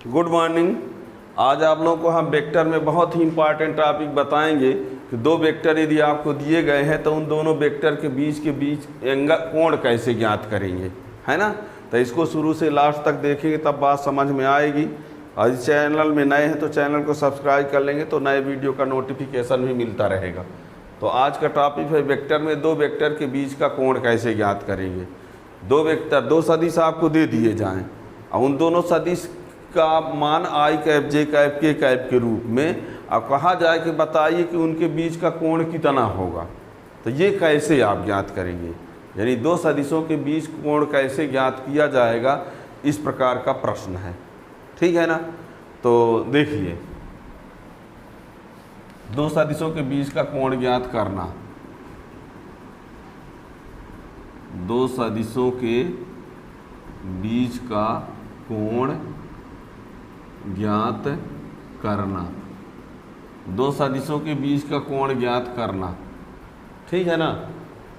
Good morning. आज आप लोगों को हम वेक्टर में बहुत ही इंपॉर्टेंट टॉपिक बताएंगे कि दो वेक्टर यदि आपको दिए गए हैं तो उन दोनों वेक्टर के बीच एंगल कोण कैसे ज्ञात करेंगे, है ना। तो इसको शुरू से लास्ट तक देखेंगे तब बात समझ में आएगी। और इस चैनल में नए हैं तो चैनल को सब्सक्राइब कर लेंगे तो नए वीडियो का नोटिफिकेशन भी मिलता रहेगा। तो आज का टॉपिक है वेक्टर में दो वेक्टर के बीच का कोण कैसे ज्ञात करेंगे। दो वेक्टर, दो सदिश आपको दे दिए जाएं और उन दोनों सदिश का मान आई कैप जे कैप के कैप के रूप में अब कहा जाए कि बताइए कि उनके बीच का कोण कितना होगा। तो ये कैसे आप ज्ञात करेंगे, यानी दो सदिशों के बीच कोण कैसे ज्ञात किया जाएगा, इस प्रकार का प्रश्न है, ठीक है ना। तो देखिए, दो सदिशों के बीच का कोण ज्ञात करना, दो सदिशों के बीच का कोण ज्ञात करना, दो सदिशों के बीच का कोण ज्ञात करना, ठीक है ना।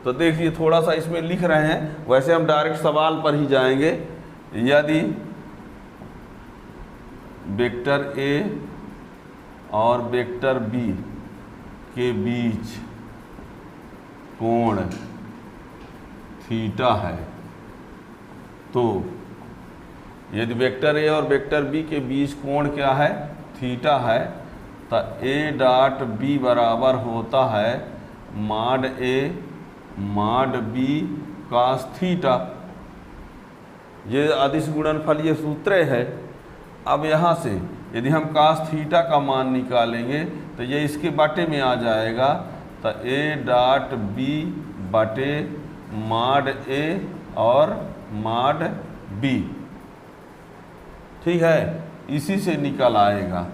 तो देखिए थोड़ा सा इसमें लिख रहे हैं, वैसे हम डायरेक्ट सवाल पर ही जाएंगे। यदि वेक्टर ए और वेक्टर बी के बीच कोण थीटा है, तो यदि वेक्टर ए और वेक्टर बी के बीच कोण क्या है, थीटा है, तो ए डॉट बी बराबर होता है mod A mod B cos theta. ये अदिश गुणनफल, ये सूत्र है। अब यहाँ से यदि हम कास थीटा का मान निकालेंगे तो ये इसके बटे में आ जाएगा, तो ए डॉट बी बटे मॉड ए और मॉड बी, ठीक है, इसी से निकल आएगा।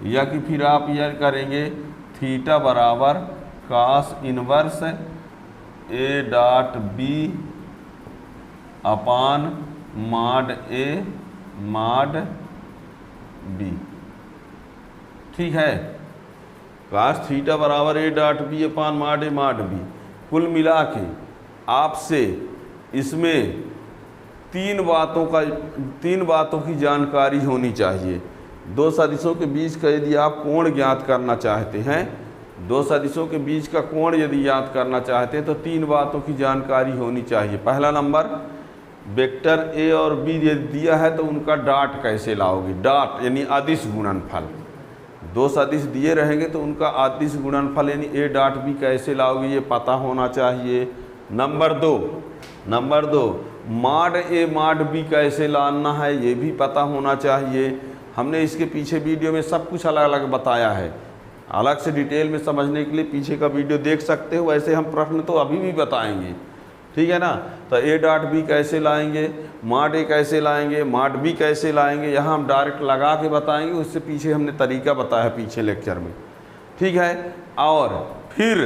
या कि फिर आप यह करेंगे थीटा बराबर cos inverse A dot B upon mod A mod B, ठीक है। कास थीटा बराबर A dot B upon mod A mod B. कुल मिला के आपसे इसमें तीन बातों की जानकारी होनी चाहिए। दो सदिशों के बीच का यदि आप कोण ज्ञात करना चाहते हैं, दो सदिशों के बीच का कोण यदि ज्ञात करना चाहते हैं तो तीन बातों की जानकारी होनी चाहिए। पहला नंबर, वेक्टर ए और बी यदि दिया है तो उनका डॉट कैसे लाओगे, डॉट यानी अदिश गुणनफल। दो सदिश दिए रहेंगे तो उनका अदिश गुणनफल यानी ए डॉट बी कैसे लाओगे, ये पता होना चाहिए। नंबर दो मॉड ए मॉड बी कैसे लाना है, ये भी पता होना चाहिए। हमने इसके पीछे वीडियो में सब कुछ अलग अलग बताया है, अलग से डिटेल में समझने के लिए पीछे का वीडियो देख सकते हो। वैसे हम प्रश्न तो अभी भी बताएंगे, ठीक है ना। तो ए डॉट बी कैसे लाएंगे, मॉड ए कैसे लाएंगे, मॉड बी कैसे लाएंगे, यहाँ हम डायरेक्ट लगा के बताएंगे। उससे पीछे हमने तरीका बताया पीछे लेक्चर में, ठीक है। और फिर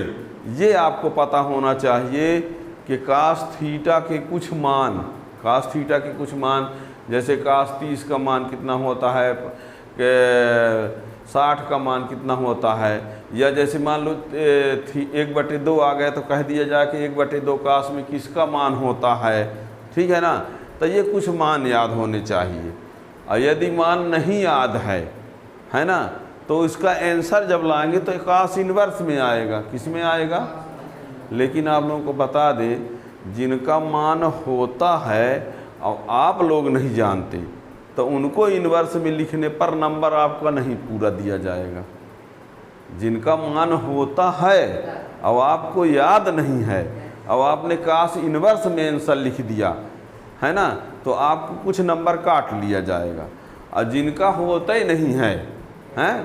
ये आपको पता होना चाहिए कि कास थीटा के कुछ मान, जैसे कास 30 का मान कितना होता है, 60 का मान कितना होता है, या जैसे मान लो 1/2 आ गया तो कह दिया जाए कि 1/2 कास में किसका मान होता है, ठीक है ना। तो ये कुछ मान याद होने चाहिए। और यदि मान नहीं याद है ना, तो इसका आंसर जब लाएंगे तो कास इनवर्स में आएगा। किस में आएगा? लेकिन आप लोगों को बता दें, जिनका मान होता है और आप लोग नहीं जानते तो उनको इनवर्स में लिखने पर नंबर आपका नहीं पूरा दिया जाएगा। जिनका मान होता है और आपको याद नहीं है और आपने काश इनवर्स में आंसर लिख दिया है ना, तो आपको कुछ नंबर काट लिया जाएगा। और जिनका होता ही नहीं है,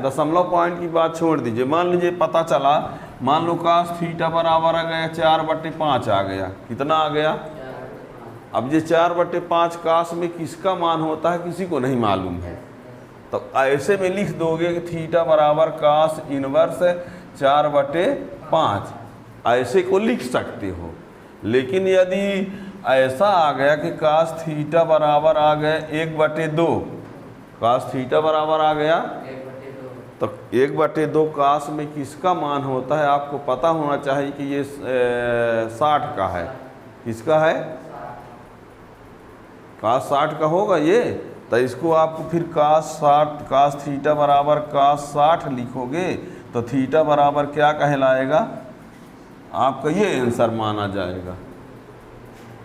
दशमलव पॉइंट की बात छोड़ दीजिए, मान लीजिए पता चला, मान लो काश थीटा बराबर आ गया 4/5 आ गया। कितना आ गया? अब ये 4/5 काश में किसका मान होता है किसी को नहीं मालूम है, तो ऐसे में लिख दोगे कि थीटा बराबर काश इनवर्स 4/5, ऐसे को लिख सकते हो। लेकिन यदि ऐसा आ गया कि काश थीटा बराबर आ गया 1/2, काश थीटा बराबर आ गया तो 1/2 काश में किसका मान होता है आपको पता होना चाहिए कि ये 60 का है। किसका है? काश 60 का होगा ये, तो इसको आपको फिर कास थीटा बराबर कास 60 लिखोगे तो थीटा बराबर क्या कहलाएगा, आपका ये आंसर माना जाएगा।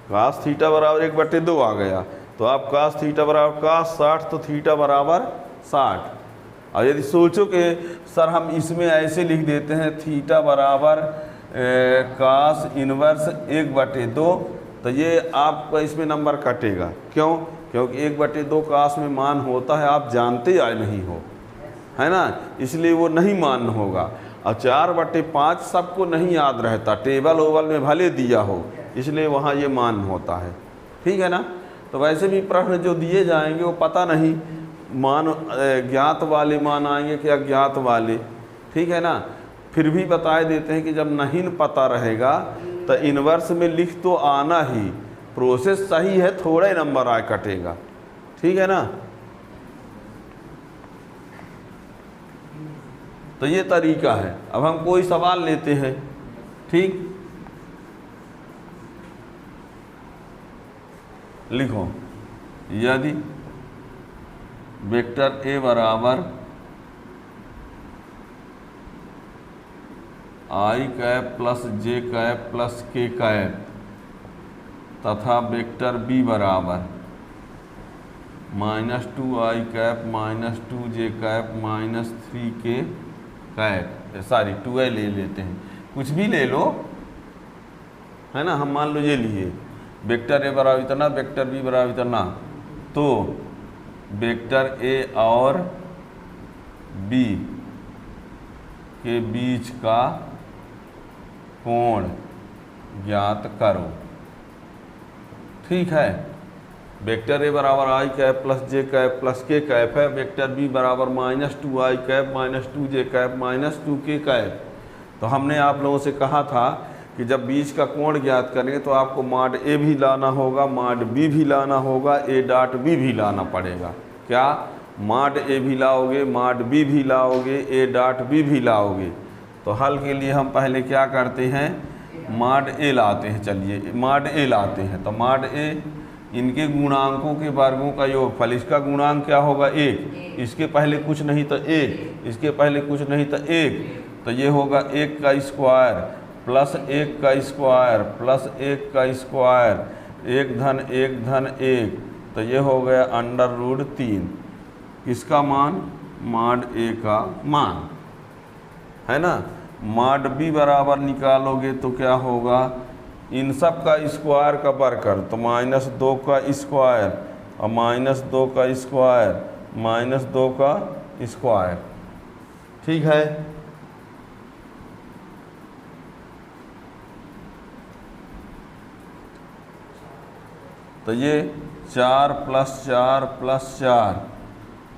कास थीटा बराबर 1/2 आ गया, तो आप कास थीटा बराबर कास 60 तो थीटा बराबर 60। और यदि सोचो कि सर हम इसमें ऐसे लिख देते हैं थीटा बराबर कास इनवर्स 1/2, तो ये आपका इसमें नंबर कटेगा। क्यों? क्योंकि 1/2 कास में मान होता है, आप जानते या नहीं हो, है ना, इसलिए वो नहीं मान होगा। और 4/5 सबको नहीं याद रहता, टेबल ओवल में भले दिया हो, इसलिए वहाँ ये मान होता है। ठीक है ना। तो वैसे भी प्रश्न जो दिए जाएंगे वो पता नहीं मान ज्ञात वाले मान आएंगे कि अज्ञात वाले, ठीक है ना। फिर भी बता देते हैं कि जब नहीं पता रहेगा तो इन्वर्स में लिख तो आना ही, प्रोसेस सही है, थोड़ा ही नंबर आए कटेगा। ठीक है ना। तो ये तरीका है। अब हम कोई सवाल लेते हैं। ठीक, लिखो, यदि वेक्टर ए बराबर आई कैप प्लस जे कैप प्लस के कैप तथा वेक्टर बी बराबर -2 आई कैप -2 जे कैप -3 के कैप, सॉरी 2 ले लेते हैं, कुछ भी ले लो, है ना। हम मान लो ये लिए वेक्टर ए बराबर इतना, वेक्टर बी बराबर इतना, तो वेक्टर ए और बी के बीच का कोण ज्ञात करो। ठीक है। वेक्टर ए बराबर आई कैप प्लस जे कैप प्लस के कैप है, वेक्टर बी बराबर -2 आई कैप -2 जे कैप -2 के कैप। तो हमने आप लोगों से कहा था कि जब बीच का कोण ज्ञात करेंगे तो आपको मॉड ए भी लाना होगा, मॉड बी भी लाना होगा, ए डॉट बी भी लाना पड़ेगा। क्या? मॉड ए भी लाओगे, मॉड बी भी लाओगे, ए डॉट बी भी लाओगे। तो हल के लिए हम पहले क्या करते हैं, मॉड ए लाते हैं। चलिए मॉड ए लाते हैं। तो मॉड ए इनके गुणांकों के वर्गों का योगफल, इसका गुणांक क्या होगा 1, इसके पहले कुछ नहीं तो 1, इसके पहले कुछ नहीं तो 1, तो ये होगा 1 का स्क्वायर प्लस 1 का स्क्वायर प्लस 1 का स्क्वायर, 1 धन 1 धन 1, तो ये हो गया √3। किसका मान? मॉड ए का मान, है ना। मॉड बी बराबर निकालोगे तो क्या होगा, इन सब का स्क्वायर का बरकर, तो -2 का स्क्वायर और -2 का स्क्वायर -2 का स्क्वायर। ठीक है। तो ये 4 + 4 + 4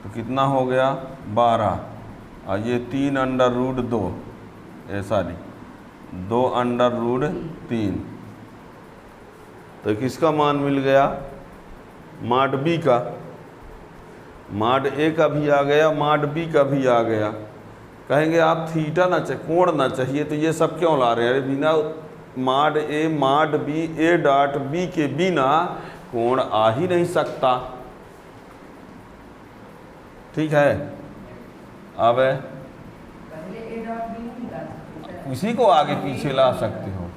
तो कितना हो गया 12, और ये 3 √2, सॉरी 2 √3, तो किसका मान मिल गया? मॉड बी का। मॉड ए का भी आ गया, मॉड बी का भी आ गया। कहेंगे आप थीटा ना चाहिए, कोण ना चाहिए, तो ये सब क्यों ला रहे हैं? बिना mod A mod B A dot B के बिना कोण आ ही नहीं सकता। ठीक है। अब किसी को आगे पीछे ला सकते हो,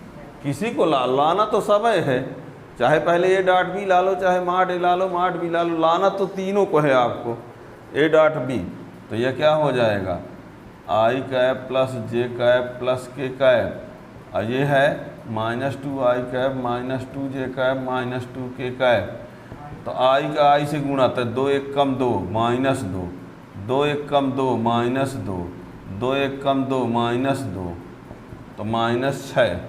किसी को लाना तो समय है, चाहे पहले ए डॉट बी ला लो, चाहे मॉड ए ला लो, मॉड बी ला लो, लाना तो तीनों को है आपको, ए डॉट बी। तो यह क्या हो जाएगा, आई कैप प्लस जे कैप प्लस के कैप, और ये है -2 आई कैप -2 जे कैप -2 के कैप। तो आई का आई से गुणा, तो 2 1 कम 2 -2, 2 1 कम 2 -2, 2 1 कम 2 -2, तो -6।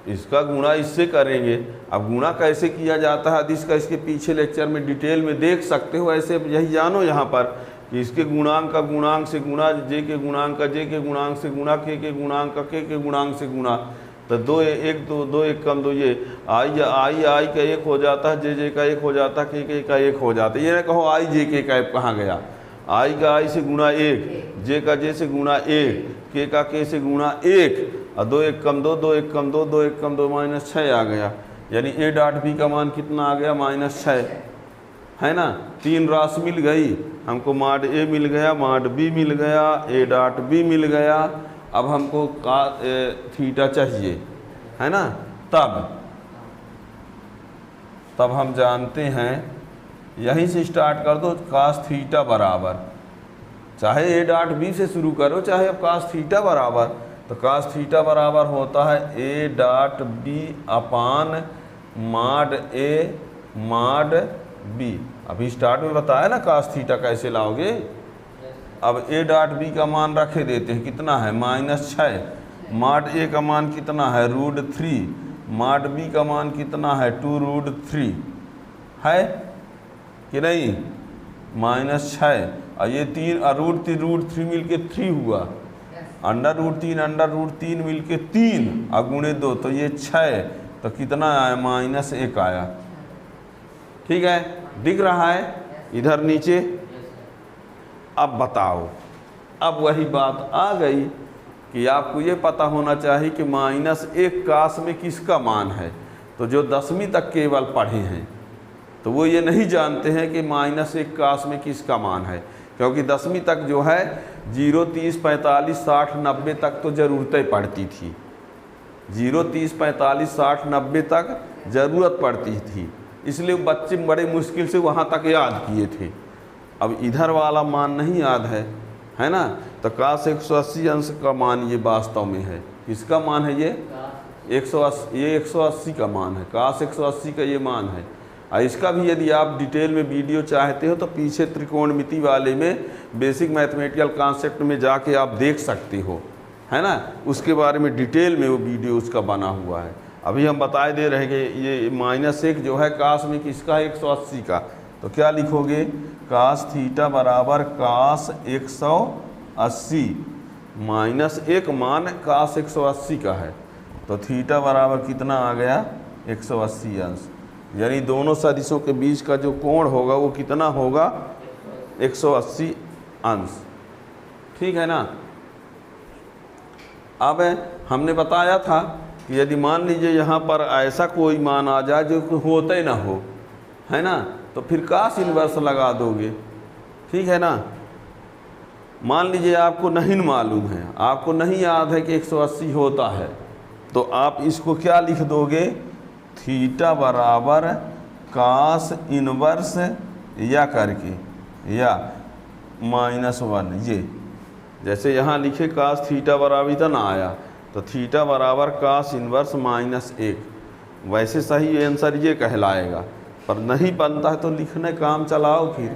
इसका गुणा इससे करेंगे। अब गुणा कैसे किया जाता है इसका, इसके पीछे लेक्चर में डिटेल में देख सकते हो। ऐसे यही जानो यहाँ पर कि इसके गुणांक का गुणांक से गुणा, जे के गुणांक का जे के गुणांक से गुणा, के गुणांक का के गुणांक से गुणा, तो 2 1 2 2 1 कम 2, ये आई का 1 हो जाता है, जे का 1 हो जाता है, के का 1 हो जाता है। ये ना कहो आई जे के कैप कहाँ गया, आई का आई से गुणा 1, जे का जे से गुणा 1, के का के से गुणा 1, और 2 1 कम 2 2 1 कम 2 2 1 कम 2 -6 आ गया। यानी ए डॉट बी का मान कितना आ गया, -6। है ना, 3 राशि मिल गई हमको, मॉड ए मिल गया, मॉड बी मिल गया, ए डॉट बी मिल गया। अब हमको थीटा चाहिए, है ना, तब हम जानते हैं, यहीं से स्टार्ट कर दो, कास थीटा बराबर, चाहे ए डॉट बी से शुरू करो, चाहे अब कास थीटा बराबर, तो कास थीटा बराबर होता है A dot B upon mod A mod B. अभी स्टार्ट में बताया ना कास थीटा कैसे लाओगे। अब ए डॉट बी का मान रखे देते हैं, कितना है -6, मॉड ए का मान कितना है √3, मॉड बी का मान कितना है 2√3 है कि नहीं, -6, और ये 3 √3 मिल के 3 हुआ, √3 मिल के 3 और गुणे 2 तो ये 6, तो कितना आया -1 आया। ठीक है, दिख रहा है इधर नीचे। अब बताओ, अब वही बात आ गई कि आपको ये पता होना चाहिए कि -1 कास में किसका मान है। तो जो 10वीं तक केवल पढ़े हैं तो वो ये नहीं जानते हैं कि -1 कास में किसका मान है, क्योंकि 10वीं तक जो है 0, 30, 45, 60, 90 तक तो ज़रूरतें पड़ती थी, 0, 30, 45, 60, 90 तक ज़रूरत पड़ती थी, इसलिए बच्चे बड़े मुश्किल से वहाँ तक याद किए थे। अब इधर वाला मान नहीं याद है ना, तो कास 180 अंश का मान ये वास्तव में है, किसका मान है ये 180, ये 180 का मान है, कास 180 का ये मान है। और इसका भी यदि आप डिटेल में वीडियो चाहते हो तो पीछे त्रिकोणमिति वाले में बेसिक मैथमेटिकल कॉन्सेप्ट में जाके आप देख सकते हो, है ना, उसके बारे में डिटेल में वो वीडियो उसका बना हुआ है। अभी हम बताए दे रहे कि ये -1 जो है कास में किसका है 180 का, तो क्या लिखोगे, कास थीटा बराबर कास 180 -1 मान कास 180 का है, तो थीटा बराबर कितना आ गया 180 अंश, यानी दोनों सदिशों के बीच का जो कोण होगा वो कितना होगा 180 अंश। ठीक है ना। अब हमने बताया था कि यदि मान लीजिए यहाँ पर ऐसा कोई मान आ जाए जो होता ही ना हो, है ना, तो फिर कास इन्वर्स लगा दोगे। ठीक है ना। मान लीजिए आपको नहीं मालूम है, आपको नहीं याद है कि 180 होता है, तो आप इसको क्या लिख दोगे, थीटा बराबर कास इन्वर्स या करके या -1, ये जैसे यहाँ लिखे कास थीटा बराबर इतना आया, तो थीटा बराबर कास इन्वर्स -1, वैसे सही आंसर ये कहलाएगा। पर नहीं बनता है तो लिखने काम चलाओ, फिर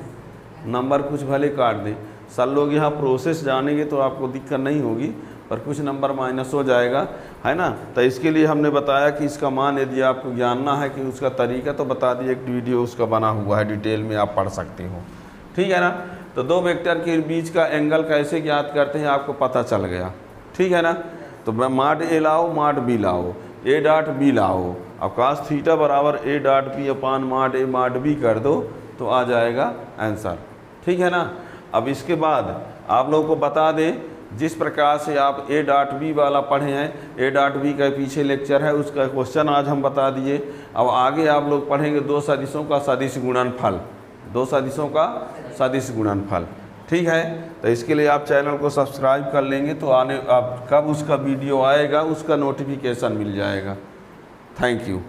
नंबर कुछ भले काट दें। सब लोग यहाँ प्रोसेस जानेंगे तो आपको दिक्कत नहीं होगी, पर कुछ नंबर माइनस हो जाएगा, है ना। तो इसके लिए हमने बताया कि इसका मान यदि आपको जानना है कि उसका तरीका, तो बता दिए, एक वीडियो उसका बना हुआ है, डिटेल में आप पढ़ सकते हो। ठीक है ना। तो दो वेक्टर के बीच का एंगल कैसे ज्ञात करते हैं आपको पता चल गया। ठीक है ना। तो मॉड ए लाओ, मॉड बी लाओ, ए डॉट बी लाओ, अब कास थीटा बराबर A dot B upon mod A mod B कर दो तो आ जाएगा आंसर। ठीक है ना। अब इसके बाद आप लोगों को बता दें, जिस प्रकार से आप ए डॉट बी वाला पढ़े हैं, ए डॉट बी का पीछे लेक्चर है, उसका क्वेश्चन आज हम बता दिए। अब आगे आप लोग पढ़ेंगे दो सदिशों का सदिश गुणनफल, दो सदिशों का सदिश गुणनफल। ठीक है। तो इसके लिए आप चैनल को सब्सक्राइब कर लेंगे तो आने आप कब उसका वीडियो आएगा उसका नोटिफिकेशन मिल जाएगा। Thank you.